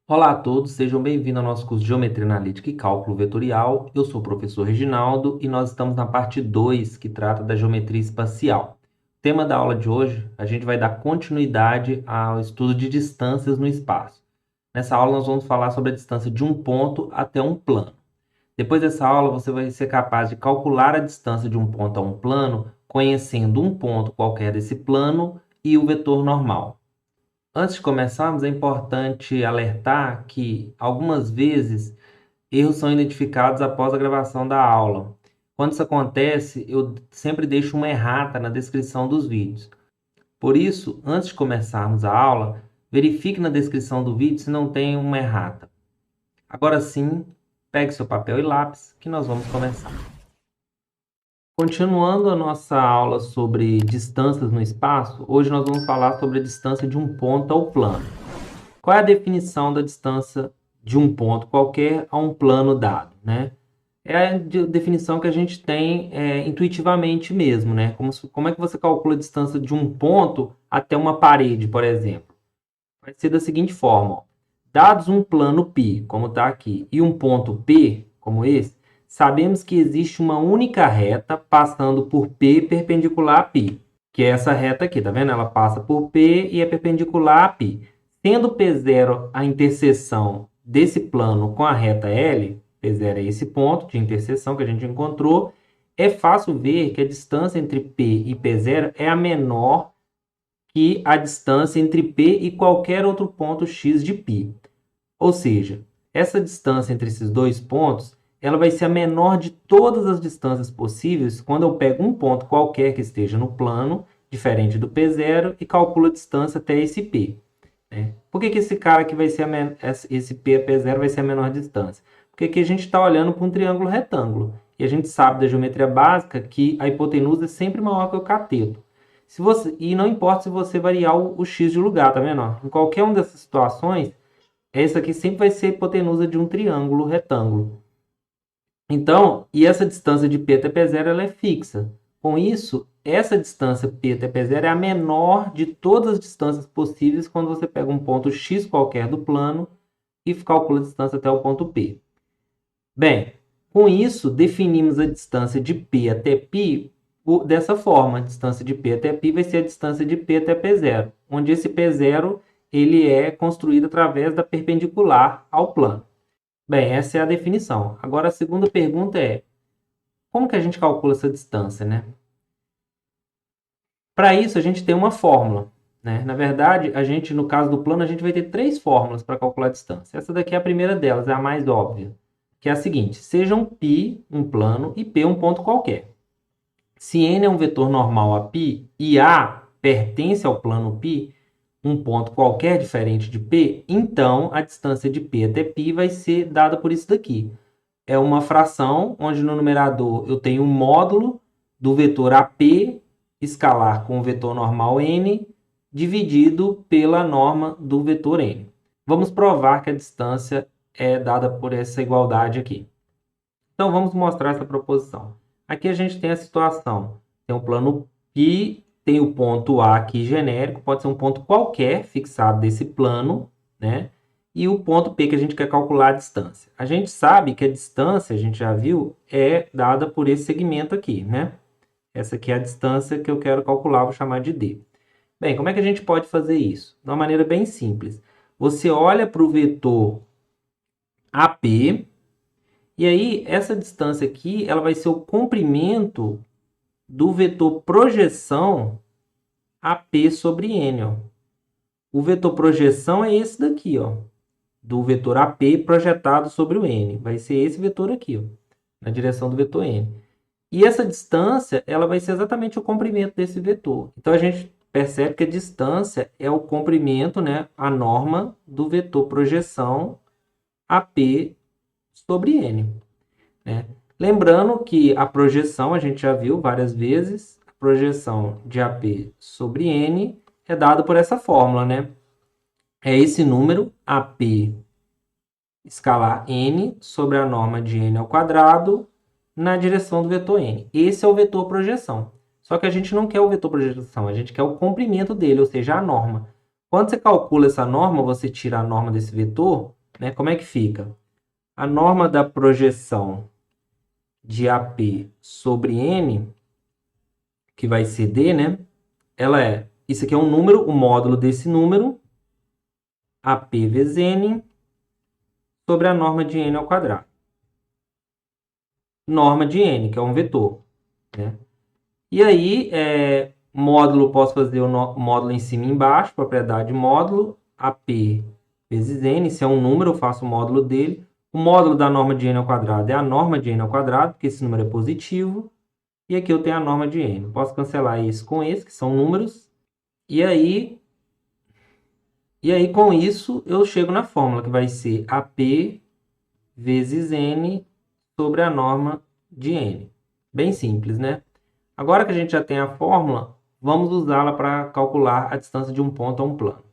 Olá a todos, sejam bem-vindos ao nosso curso de Geometria Analítica e Cálculo Vetorial. Eu sou o professor Reginaldo e nós estamos na parte 2, que trata da geometria espacial. O tema da aula de hoje, a gente vai dar continuidade ao estudo de distâncias no espaço. Nessa aula nós vamos falar sobre a distância de um ponto até um plano. Depois dessa aula, você vai ser capaz de calcular a distância de um ponto a um plano, conhecendo um ponto qualquer desse plano e o vetor normal. Antes de começarmos, é importante alertar que, algumas vezes, erros são identificados após a gravação da aula. Quando isso acontece, eu sempre deixo uma errata na descrição dos vídeos. Por isso, antes de começarmos a aula, verifique na descrição do vídeo se não tem uma errata. Agora sim, pegue seu papel e lápis, que nós vamos começar. Continuando a nossa aula sobre distâncias no espaço, hoje nós vamos falar sobre a distância de um ponto ao plano. Qual é a definição da distância de um ponto qualquer a um plano dado, né? É a definição que a gente tem intuitivamente mesmo, né? Como é que você calcula a distância de um ponto até uma parede, por exemplo? Vai ser da seguinte forma, ó. Dados um plano π, como está aqui, e um ponto P, como esse, sabemos que existe uma única reta passando por P perpendicular a π, que é essa reta aqui, tá vendo? Ela passa por P e é perpendicular a π. Tendo P0 a interseção desse plano com a reta L, P0 é esse ponto de interseção que a gente encontrou, é fácil ver que a distância entre P e P0 é a menor que a distância entre P e qualquer outro ponto x de π. Ou seja, essa distância entre esses dois pontos, ela vai ser a menor de todas as distâncias possíveis quando eu pego um ponto qualquer que esteja no plano, diferente do P0, e calculo a distância até esse P. Por que esse cara aqui vai ser esse P a P0 vai ser a menor distância? Porque aqui a gente está olhando para um triângulo retângulo. E a gente sabe da geometria básica que a hipotenusa é sempre maior que o cateto. E não importa se você variar o x de lugar, tá vendo? Em qualquer uma dessas situações, essa aqui sempre vai ser a hipotenusa de um triângulo retângulo. Então, e essa distância de P até P0 ela é fixa. Com isso, essa distância P até P0 é a menor de todas as distâncias possíveis quando você pega um ponto x qualquer do plano e calcula a distância até o ponto P. Bem, com isso, definimos a distância de P até π dessa forma. A distância de P até π vai ser a distância de P até P0, onde esse P0 ele é construído através da perpendicular ao plano. Bem, essa é a definição. Agora, a segunda pergunta é, como que a gente calcula essa distância, né? Para isso, a gente tem uma fórmula, né? Na verdade, no caso do plano, a gente vai ter três fórmulas para calcular a distância. Essa daqui é a primeira delas, é a mais óbvia, que é a seguinte: sejam π um plano e P um ponto qualquer. Se n é um vetor normal a π e A pertence ao plano π, um ponto qualquer diferente de P, então a distância de P até π vai ser dada por isso daqui. É uma fração onde no numerador eu tenho um módulo do vetor AP escalar com o vetor normal n dividido pela norma do vetor n. Vamos provar que a distância é dada por essa igualdade aqui. Então vamos mostrar essa proposição. Aqui a gente tem a situação, tem um plano π, tem o ponto A aqui genérico, pode ser um ponto qualquer fixado desse plano, né? E o ponto P que a gente quer calcular a distância. A gente sabe que a distância, a gente já viu, é dada por esse segmento aqui, né? Essa aqui é a distância que eu quero calcular, vou chamar de D. Bem, como é que a gente pode fazer isso? De uma maneira bem simples. Você olha para o vetor AP, e aí essa distância aqui, ela vai ser o comprimento do vetor projeção AP sobre N, ó. O vetor projeção é esse daqui, ó, do vetor AP projetado sobre o N. Vai ser esse vetor aqui, ó, na direção do vetor N. E essa distância, ela vai ser exatamente o comprimento desse vetor. Então, a gente percebe que a distância é o comprimento, né, a norma do vetor projeção AP sobre N, né? Lembrando que a projeção, a gente já viu várias vezes, a projeção de AP sobre N é dada por essa fórmula, né? É esse número, AP escalar N sobre a norma de N ao quadrado na direção do vetor N. Esse é o vetor projeção. Só que a gente não quer o vetor projeção, a gente quer o comprimento dele, ou seja, a norma. Quando você calcula essa norma, você tira a norma desse vetor, né? Como é que fica? A norma da projeção de AP sobre N, que vai ser D, né? Ela é, isso aqui é um número, o módulo desse número, AP vezes N, sobre a norma de N ao quadrado. Norma de N, que é um vetor, né? E aí, módulo, posso fazer o módulo em cima e embaixo, propriedade módulo, AP vezes N, se é um número, eu faço o módulo dele. O módulo da norma de N ao quadrado é a norma de N ao quadrado, porque esse número é positivo. E aqui eu tenho a norma de N. Posso cancelar esse com esse, que são números. E aí, com isso, eu chego na fórmula, que vai ser AP vezes N sobre a norma de N. Bem simples, né? Agora que a gente já tem a fórmula, vamos usá-la para calcular a distância de um ponto a um plano.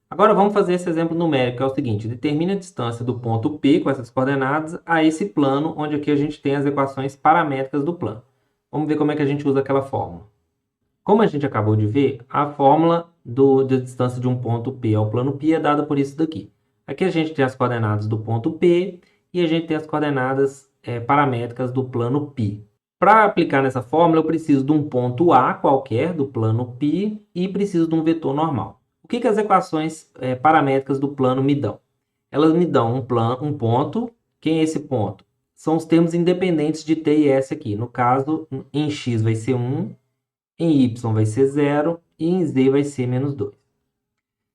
Agora vamos fazer esse exemplo numérico, que é o seguinte: determine a distância do ponto P, com essas coordenadas, a esse plano, onde aqui a gente tem as equações paramétricas do plano. Vamos ver como é que a gente usa aquela fórmula. Como a gente acabou de ver, a fórmula da distância de um ponto P ao plano P é dada por isso daqui. Aqui a gente tem as coordenadas do ponto P e a gente tem as coordenadas paramétricas do plano π. Para aplicar nessa fórmula, eu preciso de um ponto A qualquer do plano π e preciso de um vetor normal. O que as equações paramétricas do plano me dão? Elas me dão um ponto. Quem é esse ponto? São os termos independentes de t e s aqui. No caso, em x vai ser 1, em y vai ser 0 e em z vai ser menos 2.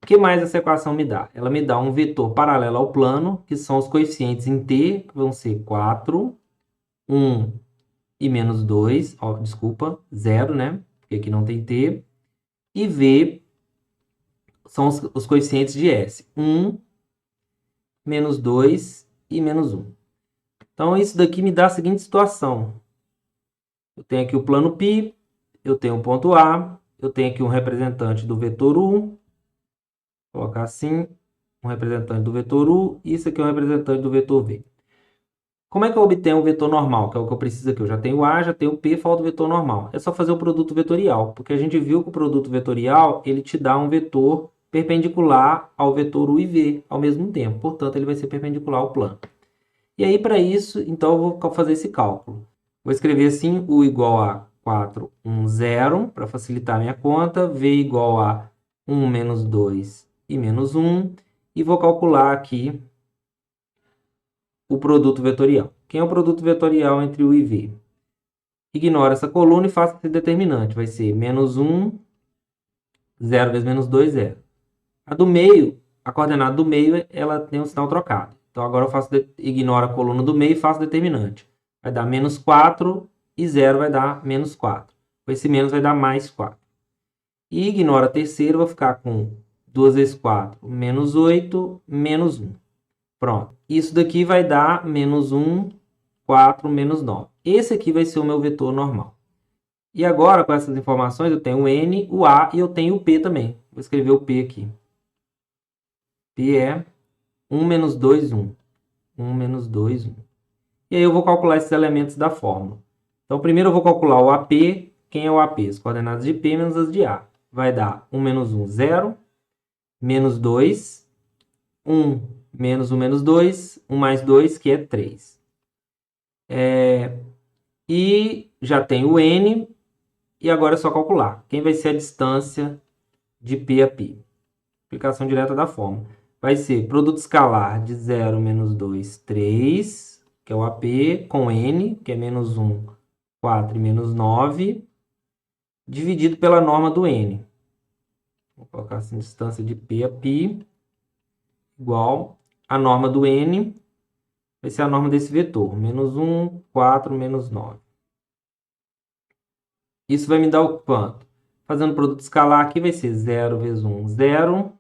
O que mais essa equação me dá? Ela me dá um vetor paralelo ao plano, que são os coeficientes em t, que vão ser 4, 1 e menos 2, desculpa, 0, né? Porque aqui não tem t. E v são os coeficientes de s, 1, menos 2 e menos 1. Então, isso daqui me dá a seguinte situação. Eu tenho aqui o plano π, eu tenho o ponto A, eu tenho aqui um representante do vetor U, vou colocar assim, um representante do vetor U, e isso aqui é um representante do vetor V. Como é que eu obtenho o vetor normal, que é o que eu preciso aqui? Eu já tenho A, já tenho P, falta o vetor normal. É só fazer o produto vetorial, porque a gente viu que o produto vetorial, ele te dá um vetor perpendicular ao vetor U e V ao mesmo tempo. Portanto, ele vai ser perpendicular ao plano. E aí, para isso, então, eu vou fazer esse cálculo. Vou escrever assim, U igual a 4, 1, 0, para facilitar a minha conta. V igual a 1 menos 2 e menos 1. E vou calcular aqui o produto vetorial. Quem é o produto vetorial entre U e V? Ignora essa coluna e faça esse determinante. Vai ser menos 1, 0 vezes menos 2, 0. A do meio, a coordenada do meio, ela tem um sinal trocado. Então, agora eu ignoro a coluna do meio e faço determinante. Vai dar menos 4 e 0 vai dar menos 4. Esse menos vai dar mais 4. E ignora a terceira, eu vou ficar com 2 vezes 4, menos 8, menos 1. Pronto. Isso daqui vai dar menos 1, 4, menos 9. Esse aqui vai ser o meu vetor normal. E agora, com essas informações, eu tenho o N, o A e eu tenho o P também. Vou escrever o P aqui. P é 1 menos 2, 1. 1 menos 2, 1. E aí eu vou calcular esses elementos da fórmula. Então, primeiro eu vou calcular o AP. Quem é o AP? As coordenadas de P menos as de A. Vai dar 1 menos 1, 0. Menos 2. 1 menos 1 menos 2. 1 mais 2, que é 3. E já tem o N. E agora é só calcular. Quem vai ser a distância de P a P? Aplicação direta da fórmula. Vai ser produto escalar de 0 menos 2, 3, que é o AP, com N, que é menos 1, 4 e menos 9, dividido pela norma do N. Vou colocar assim, distância de P a π, igual a norma do N, vai ser a norma desse vetor, menos 1, 4, menos 9. Isso vai me dar o quanto? Fazendo produto escalar aqui, vai ser 0 vezes 1, 0,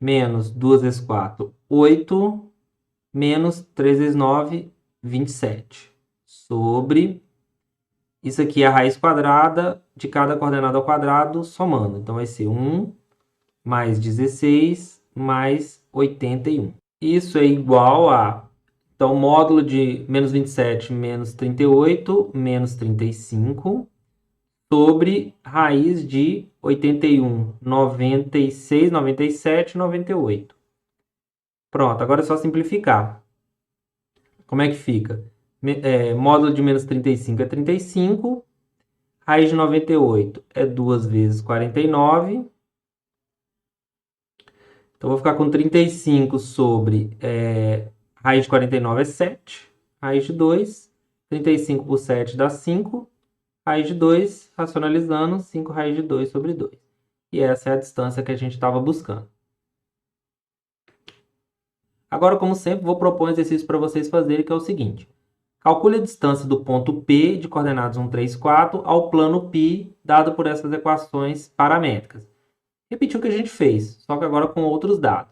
menos 2 vezes 4, 8, menos 3 vezes 9, 27. Sobre, isso aqui é a raiz quadrada de cada coordenada ao quadrado, somando. Então, vai ser 1 mais 16 mais 81. Isso é igual a, então, módulo de menos 27 menos 38 menos 35 sobre raiz de 81, 96, 97, 98. Pronto, agora é só simplificar. Como é que fica? Módulo de menos 35 é 35. Raiz de 98 é 2 vezes 49. Então, vou ficar com 35 sobre raiz de 49 é 7. Raiz de 2. 35 por 7 dá 5. Raiz de 2, racionalizando, 5 raiz de 2 sobre 2. E essa é a distância que a gente estava buscando. Agora, como sempre, vou propor um exercício para vocês fazerem, que é o seguinte. Calcule a distância do ponto P, de coordenadas 1, 3, 4, ao plano π, dado por essas equações paramétricas. Repetir o que a gente fez, só que agora com outros dados.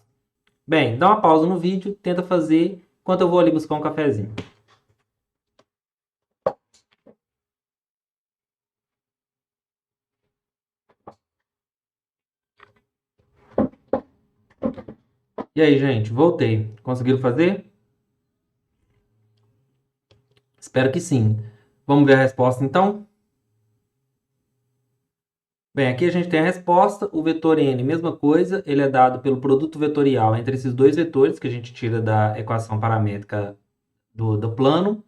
Bem, dá uma pausa no vídeo, tenta fazer, enquanto eu vou ali buscar um cafezinho. E aí, gente, voltei. Conseguiram fazer? Espero que sim. Vamos ver a resposta, então? Bem, aqui a gente tem a resposta. O vetor n, mesma coisa, ele é dado pelo produto vetorial entre esses dois vetores que a gente tira da equação paramétrica do plano.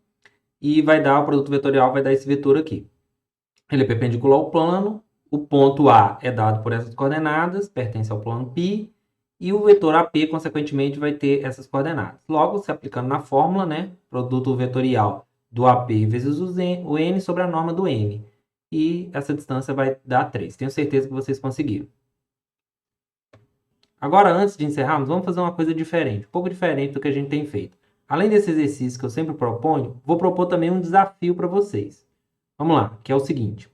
E vai dar, o produto vetorial vai dar esse vetor aqui. Ele é perpendicular ao plano. O ponto A é dado por essas coordenadas, pertence ao plano π. E o vetor AP, consequentemente, vai ter essas coordenadas. Logo, se aplicando na fórmula, né, produto vetorial do AP vezes o n sobre a norma do n. E essa distância vai dar 3. Tenho certeza que vocês conseguiram. Agora, antes de encerrarmos, vamos fazer uma coisa diferente, um pouco diferente do que a gente tem feito. Além desse exercício que eu sempre proponho, vou propor também um desafio para vocês. Vamos lá, que é o seguinte.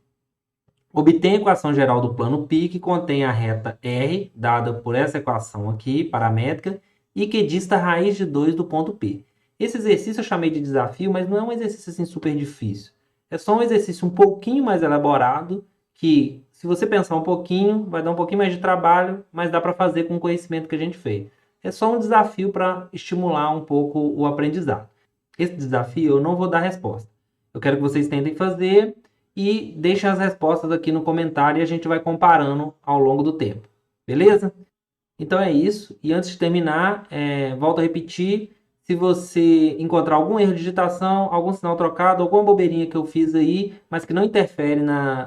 Obtenha a equação geral do plano π que contém a reta R, dada por essa equação aqui, paramétrica, e que dista a raiz de 2 do ponto P. Esse exercício eu chamei de desafio, mas não é um exercício assim super difícil. É só um exercício um pouquinho mais elaborado, que se você pensar um pouquinho, vai dar um pouquinho mais de trabalho, mas dá para fazer com o conhecimento que a gente fez. É só um desafio para estimular um pouco o aprendizado. Esse desafio eu não vou dar resposta. Eu quero que vocês tentem fazer e deixem as respostas aqui no comentário e a gente vai comparando ao longo do tempo. Beleza? Então é isso. E antes de terminar, volto a repetir. Se você encontrar algum erro de digitação, algum sinal trocado, alguma bobeirinha que eu fiz aí, mas que não interfere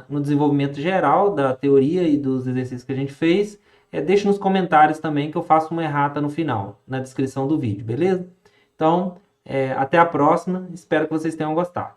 no desenvolvimento geral da teoria e dos exercícios que a gente fez, deixe nos comentários também que eu faço uma errata no final, na descrição do vídeo, beleza? Então, até a próxima. Espero que vocês tenham gostado.